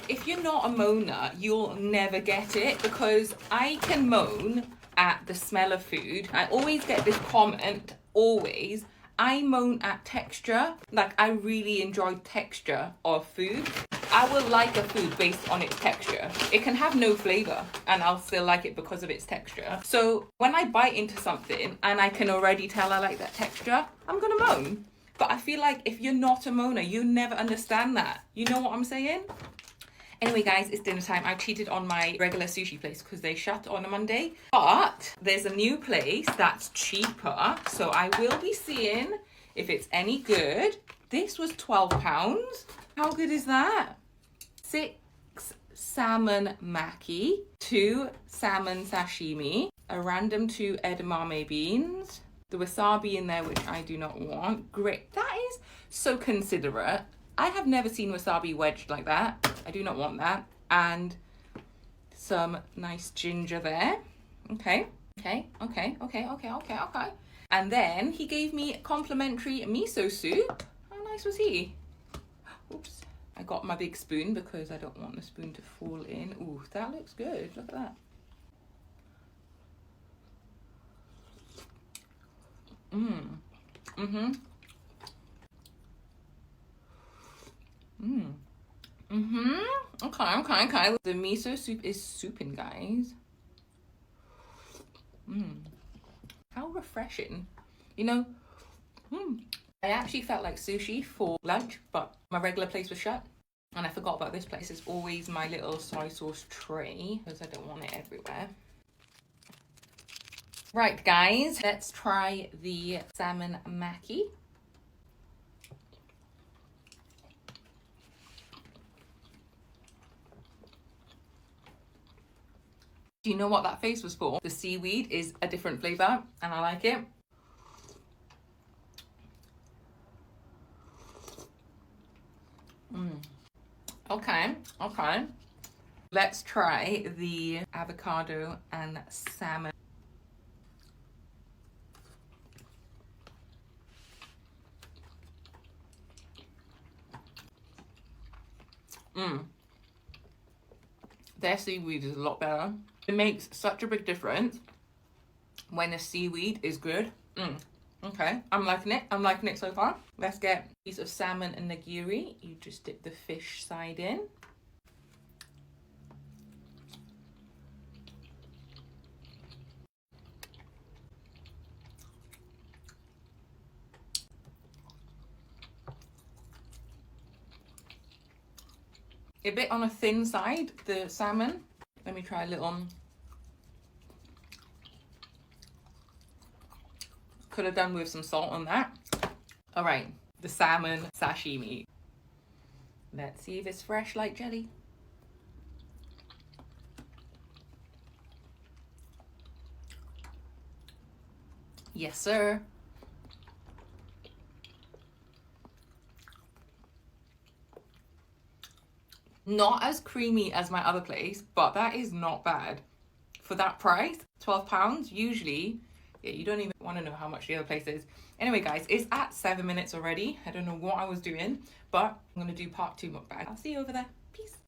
if you're not a moaner, you'll never get it, because I can moan at the smell of food. I always get this comment, always. I moan at texture. Like, I really enjoy texture of food. I will like a food based on its texture. It can have no flavor and I'll still like it because of its texture. So when I bite into something and I can already tell I like that texture, I'm gonna moan. But I feel like if you're not a moaner, you never understand that. You know what I'm saying? Anyway, guys, it's dinner time. I cheated on my regular sushi place because they shut on a Monday. But there's a new place that's cheaper. So I will be seeing if it's any good. This was £12. How good is that? 6 salmon maki, 2 salmon sashimi, a random 2 edamame beans, the wasabi in there, which I do not want. Great. That is so considerate. I have never seen wasabi wedged like that. I do not want that. And some nice ginger there. Okay. And then he gave me complimentary miso soup. How nice was he? Oops. I got my big spoon because I don't want the spoon to fall in. Ooh, that looks good. Look at that. Okay. The miso soup is souping, guys. How refreshing. You know, I actually felt like sushi for lunch, but my regular place was shut. And I forgot about this place. It's always my little soy sauce tray because I don't want it everywhere. Right, guys, let's try the salmon maki. Do you know what that face was for? The seaweed is a different flavor and I like it. Okay. Let's try the avocado and salmon. Their seaweed is a lot better. It makes such a big difference when the seaweed is good. Okay, I'm liking it so far. Let's get a piece of salmon and nigiri. You just dip the fish side in. A bit on a thin side, the salmon. Let me try a little. Could have done with some salt on that. All right, the salmon sashimi. Let's see if it's fresh like jelly. Yes, sir. Not as creamy as my other place, but that is not bad. For that price, £12, usually, yeah, you don't even want to know how much the other place is. Anyway, guys, it's at 7 minutes already. I don't know what I was doing, but I'm going to do part 2 mukbang. I'll see you over there. Peace.